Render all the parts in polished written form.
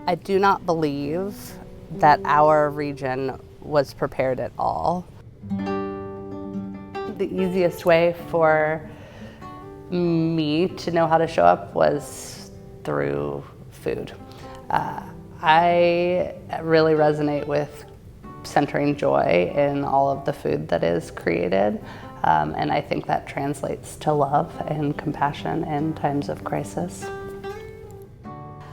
I do not believe that our region was prepared at all. The easiest way for me to know how to show up was through food. I really resonate with centering joy in all of the food that is created, and I think that translates to love and compassion in times of crisis.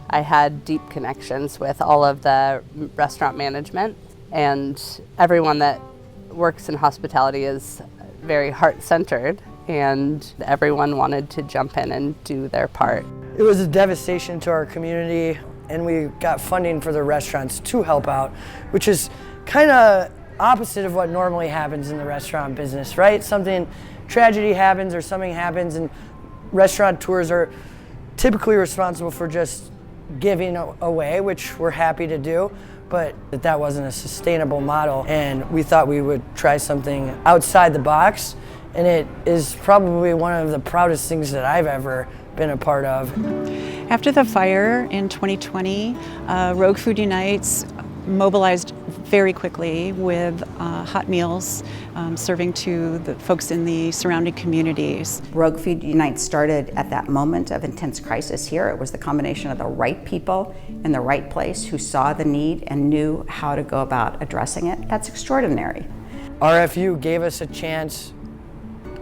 I had deep connections with all of the restaurant management, and everyone that works in hospitality is very heart-centered, and everyone wanted to jump in and do their part. It was a devastation to our community, and we got funding for the restaurants to help out, which is kind of opposite of what normally happens in the restaurant business, right? Tragedy happens or something happens, and restaurateurs are typically responsible for just giving away, which we're happy to do, but that wasn't a sustainable model, and we thought we would try something outside the box, and it is probably one of the proudest things that I've ever been a part of. After the fire in 2020, Rogue Food Unites mobilized very quickly with hot meals, serving to the folks in the surrounding communities. Rogue Food Unites started at that moment of intense crisis here. It was the combination of the right people in the right place who saw the need and knew how to go about addressing it. That's extraordinary. RFU gave us a chance,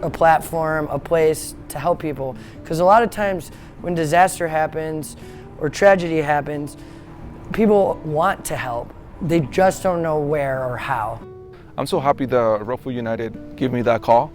a platform, a place to help people. Because a lot of times when disaster happens or tragedy happens, people want to help. They just don't know where or how. I'm so happy the Rogue Food United gave me that call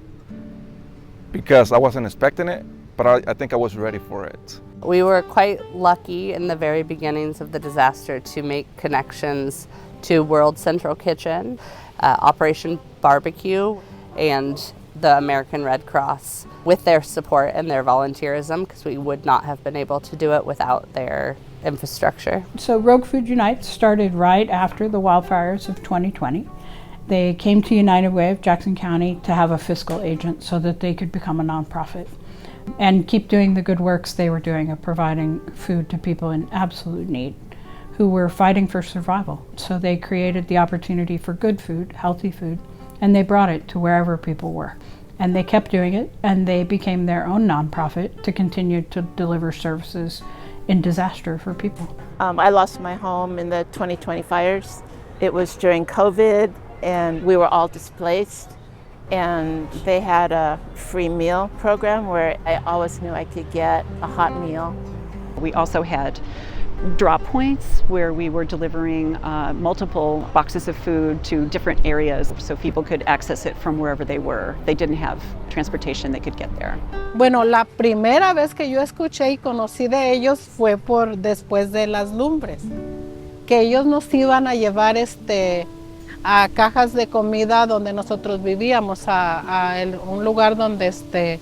because I wasn't expecting it, but I think I was ready for it. We were quite lucky in the very beginnings of the disaster to make connections to World Central Kitchen, Operation Barbecue, and the American Red Cross with their support and their volunteerism, because we would not have been able to do it without their infrastructure. So Rogue Food Unites started right after the wildfires of 2020. They came to United Way of Jackson County to have a fiscal agent so that they could become a nonprofit and keep doing the good works they were doing of providing food to people in absolute need who were fighting for survival. So they created the opportunity for good food, healthy food, and they brought it to wherever people were. And they kept doing it, and they became their own nonprofit to continue to deliver services in disaster for people. I lost my home in the 2020 fires. It was during COVID, and we were all displaced. And they had a free meal program where I always knew I could get a hot meal. We also had drop points where we were delivering multiple boxes of food to different areas so people could access it from wherever they were. They didn't have transportation, they could get there. Bueno, la primera vez que yo escuché y conocí de ellos fue después de las lumbres, que ellos nos iban a llevar a cajas de comida donde nosotros vivíamos, un lugar donde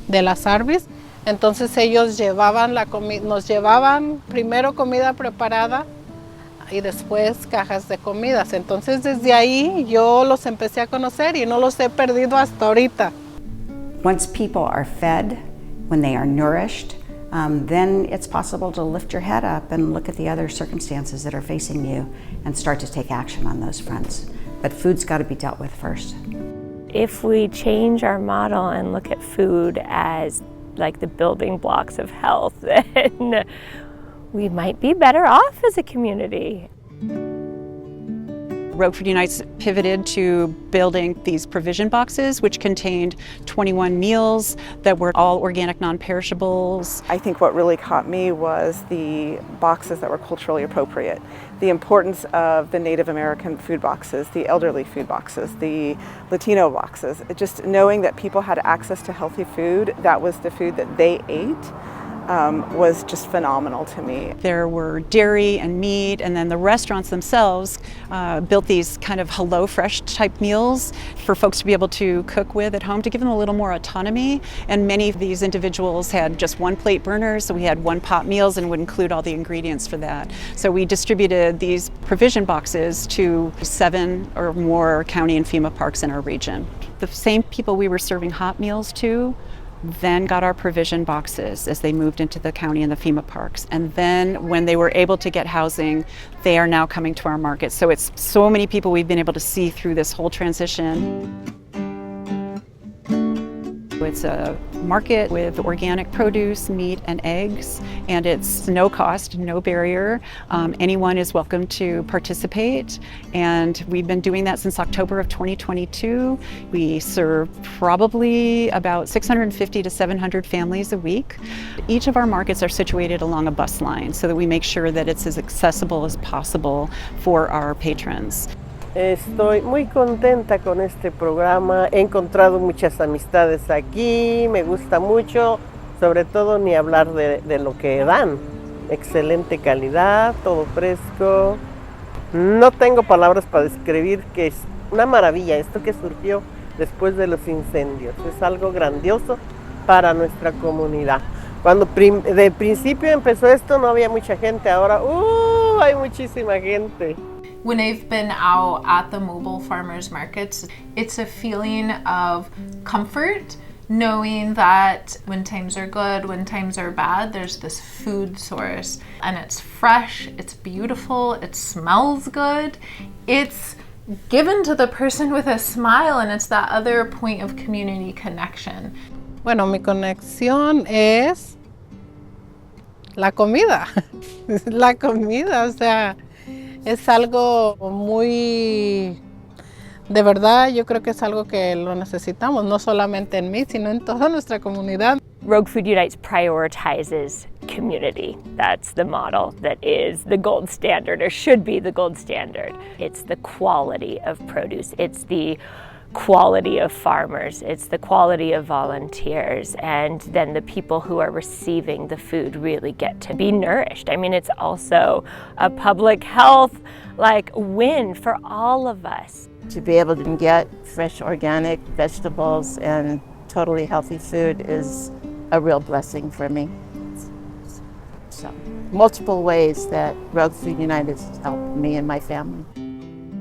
de las Arbis. Entonces ellos llevaban nos llevaban primero comida preparada y después cajas de comidas. Entonces desde ahí yo los empecé a conocer y no los he perdido hasta ahorita. Once people are fed, when they are nourished, then it's possible to lift your head up and look at the other circumstances that are facing you and start to take action on those fronts. But food's got to be dealt with first. If we change our model and look at food as like the building blocks of health, then we might be better off as a community. Rogue Food Unites pivoted to building these provision boxes, which contained 21 meals that were all organic, non-perishables. I think what really caught me was the boxes that were culturally appropriate. The importance of the Native American food boxes, the elderly food boxes, the Latino boxes. Just knowing that people had access to healthy food, that was the food that they ate, was just phenomenal to me. There were dairy and meat, and then the restaurants themselves built these kind of Hello Fresh type meals for folks to be able to cook with at home to give them a little more autonomy. And many of these individuals had just one plate burners, so we had one pot meals and would include all the ingredients for that. So we distributed these provision boxes to 7 or more county and FEMA parks in our region. The same people we were serving hot meals to then got our provision boxes as they moved into the county and the FEMA parks. And then when they were able to get housing, they are now coming to our market. So it's so many people we've been able to see through this whole transition. It's a market with organic produce, meat, and eggs, and it's no cost, no barrier. Anyone is welcome to participate, and we've been doing that since October of 2022. We serve probably about 650 to 700 families a week. Each of our markets are situated along a bus line so that we make sure that it's as accessible as possible for our patrons. Estoy muy contenta con este programa, he encontrado muchas amistades aquí, me gusta mucho, sobre todo ni hablar de lo que dan. Excelente calidad, todo fresco. No tengo palabras para describir que es una maravilla esto que surgió después de los incendios. Es algo grandioso para nuestra comunidad. Cuando de principio empezó esto no había mucha gente, ahora hay muchísima gente. When I've been out at the mobile farmers markets, it's a feeling of comfort, knowing that when times are good, when times are bad, there's this food source and it's fresh, it's beautiful, it smells good, it's given to the person with a smile, and it's that other point of community connection. Bueno, mi conexión es la comida, la comida, o sea, es algo muy, de verdad, yo creo que es algo que lo necesitamos, no solamente en mí, sino en toda nuestra comunidad. Rogue Food Unites prioritizes community. That's the model that is the gold standard, or should be the gold standard. It's the quality of produce. It's the quality of farmers, it's the quality of volunteers, and then the people who are receiving the food really get to be nourished. I mean, it's also a public health win for all of us. To be able to get fresh organic vegetables and totally healthy food is a real blessing for me. So, multiple ways that Rogue Food United has helped me and my family.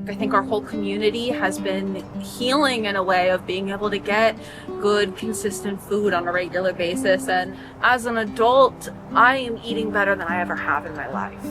I think our whole community has been healing in a way of being able to get good, consistent food on a regular basis. And as an adult, I am eating better than I ever have in my life.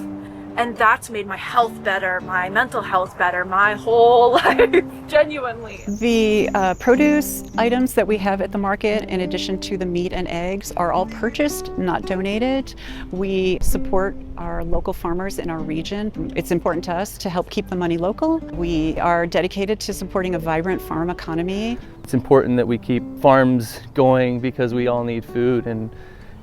And that's made my health better, my mental health better, my whole life, genuinely. The produce items that we have at the market, in addition to the meat and eggs, are all purchased, not donated. We support our local farmers in our region. It's important to us to help keep the money local. We are dedicated to supporting a vibrant farm economy. It's important that we keep farms going because we all need food, and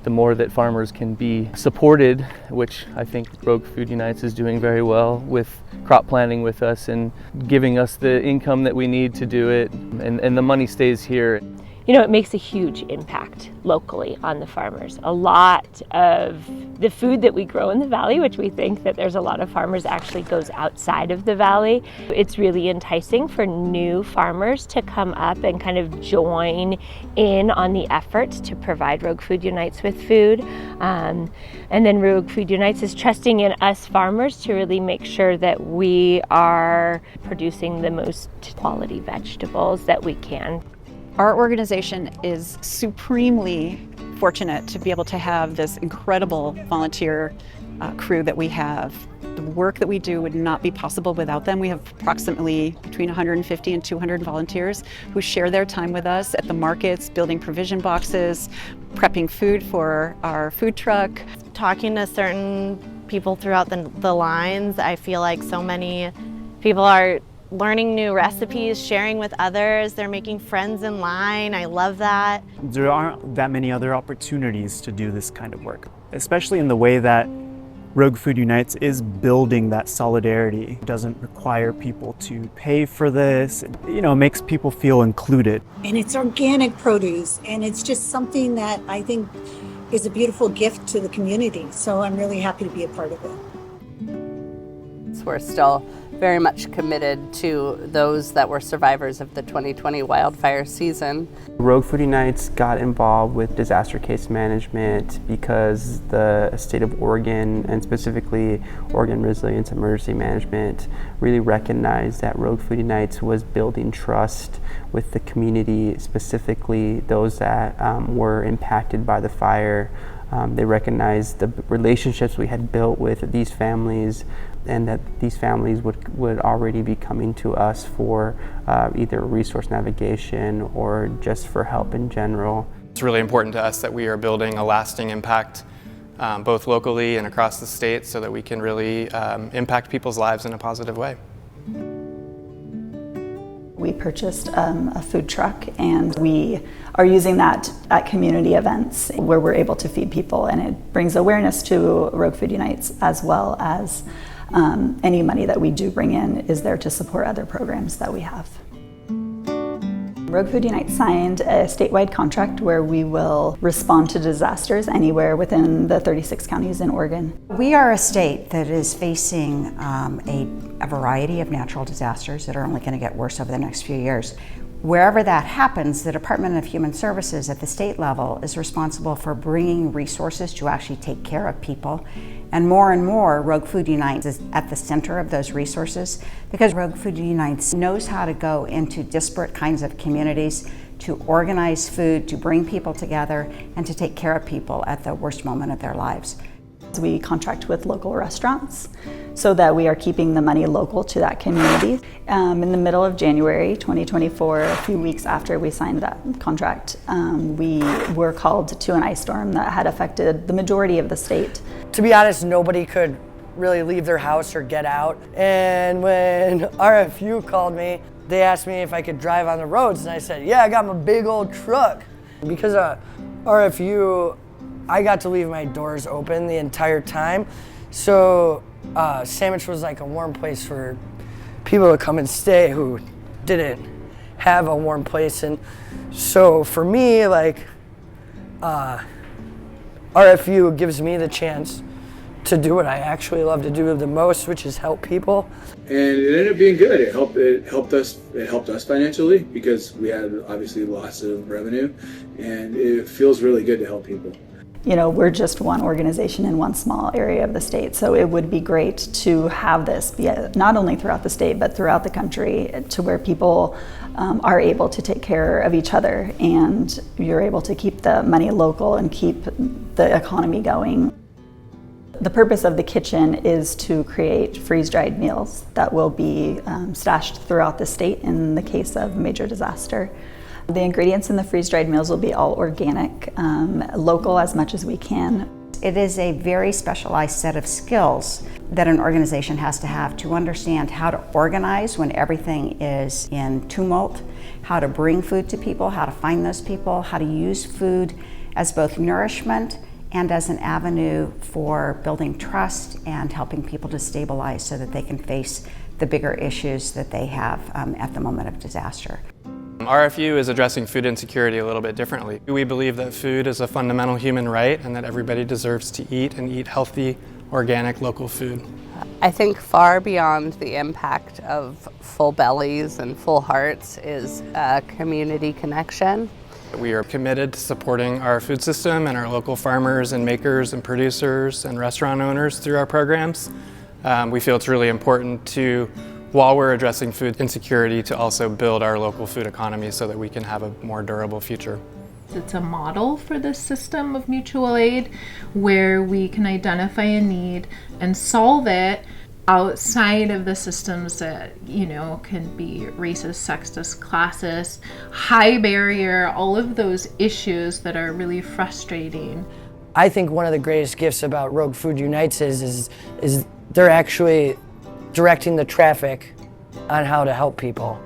the more that farmers can be supported, which I think Rogue Food Unites is doing very well with crop planting with us and giving us the income that we need to do it, and the money stays here. You know, it makes a huge impact locally on the farmers. A lot of the food that we grow in the valley, which we think that there's a lot of farmers, actually goes outside of the valley. It's really enticing for new farmers to come up and kind of join in on the efforts to provide Rogue Food Unites with food. And then Rogue Food Unites is trusting in us farmers to really make sure that we are producing the most quality vegetables that we can. Our organization is supremely fortunate to be able to have this incredible volunteer crew that we have. The work that we do would not be possible without them. We have approximately between 150 and 200 volunteers who share their time with us at the markets, building provision boxes, prepping food for our food truck. Talking to certain people throughout the lines, I feel like so many people are learning new recipes, sharing with others. They're making friends in line. I love that. There aren't that many other opportunities to do this kind of work, especially in the way that Rogue Food Unites is building that solidarity. It doesn't require people to pay for this. It makes people feel included. And it's organic produce, and it's just something that I think is a beautiful gift to the community. So I'm really happy to be a part of it. We're still very much committed to those that were survivors of the 2020 wildfire season. Rogue Food Unites got involved with disaster case management because the state of Oregon, and specifically Oregon Resilience Emergency Management, really recognized that Rogue Food Unites was building trust with the community, specifically those that were impacted by the fire. They recognized the relationships we had built with these families, and that these families would already be coming to us for either resource navigation or just for help in general. It's really important to us that we are building a lasting impact both locally and across the state so that we can really impact people's lives in a positive way. We purchased a food truck, and we are using that at community events where we're able to feed people, and it brings awareness to Rogue Food Unites, as well as any money that we do bring in is there to support other programs that we have. Rogue Food Unites signed a statewide contract where we will respond to disasters anywhere within the 36 counties in Oregon. We are a state that is facing a variety of natural disasters that are only going to get worse over the next few years. Wherever that happens, the Department of Human Services at the state level is responsible for bringing resources to actually take care of people. And more, Rogue Food Unites is at the center of those resources, because Rogue Food Unites knows how to go into disparate kinds of communities to organize food, to bring people together, and to take care of people at the worst moment of their lives. We contract with local restaurants so that we are keeping the money local to that community. In the middle of January 2024, a few weeks after we signed that contract, we were called to an ice storm that had affected the majority of the state. To be honest, nobody could really leave their house or get out. And when RFU called me, they asked me if I could drive on the roads, and I said, yeah, I got my big old truck. Because of RFU, I got to leave my doors open the entire time. So Sandwich was like a warm place for people to come and stay who didn't have a warm place. And so for me, like, RFU gives me the chance to do what I actually love to do the most, which is help people. And it ended up being good. It helped us financially, because we had obviously lots of revenue, and it feels really good to help people. You know, we're just one organization in one small area of the state, so it would be great to have this be not only throughout the state but throughout the country, to where people are able to take care of each other, and you're able to keep the money local and keep the economy going. The purpose of the kitchen is to create freeze-dried meals that will be stashed throughout the state in the case of major disaster. The ingredients in the freeze-dried meals will be all organic, local as much as we can. It is a very specialized set of skills that an organization has to have to understand how to organize when everything is in tumult, how to bring food to people, how to find those people, how to use food as both nourishment and as an avenue for building trust and helping people to stabilize so that they can face the bigger issues that they have at the moment of disaster. RFU is addressing food insecurity a little bit differently. We believe that food is a fundamental human right and that everybody deserves to eat, and eat healthy, organic, local food. I think far beyond the impact of full bellies and full hearts is a community connection. We are committed to supporting our food system and our local farmers and makers and producers and restaurant owners through our programs. We feel it's really important to, while we're addressing food insecurity, to also build our local food economy so that we can have a more durable future. It's a model for this system of mutual aid where we can identify a need and solve it outside of the systems that, you know, can be racist, sexist, classist, high barrier, all of those issues that are really frustrating. I think one of the greatest gifts about Rogue Food Unites is they're actually directing the traffic on how to help people.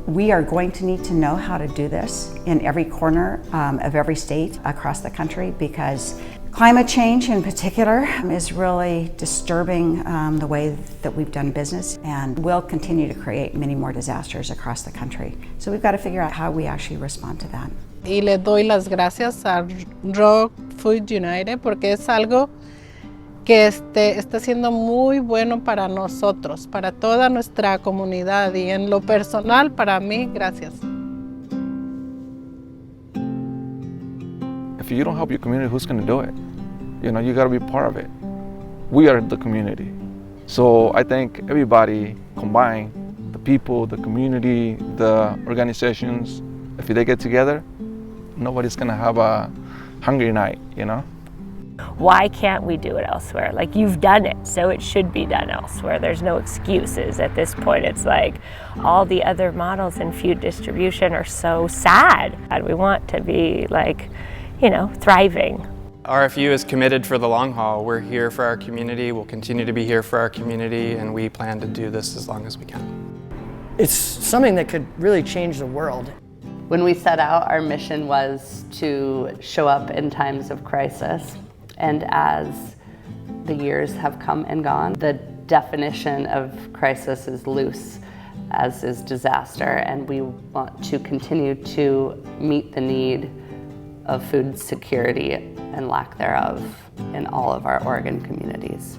We are going to need to know how to do this in every corner of every state across the country, because climate change in particular is really disturbing the way that we've done business, and will continue to create many more disasters across the country. So we've got to figure out how we actually respond to that. Y le doy las gracias a Rogue Food United porque es algo que está siendo muy bueno para nosotros, para toda nuestra comunidad y en lo personal para mí, gracias. If you don't help your community, who's going to do it? You know, you got to be part of it. We are the community. So I think everybody combined, the people, the community, the organizations, if they get together, nobody's going to have a hungry night, you know? Why can't we do it elsewhere? Like, you've done it, so it should be done elsewhere. There's no excuses at this point. It's like all the other models in food distribution are so sad. And we want to be like, you know, thriving. RFU is committed for the long haul. We're here for our community. We'll continue to be here for our community, and we plan to do this as long as we can. It's something that could really change the world. When we set out, our mission was to show up in times of crisis. And as the years have come and gone, the definition of crisis is loose, as is disaster, and we want to continue to meet the need of food security and lack thereof in all of our Oregon communities.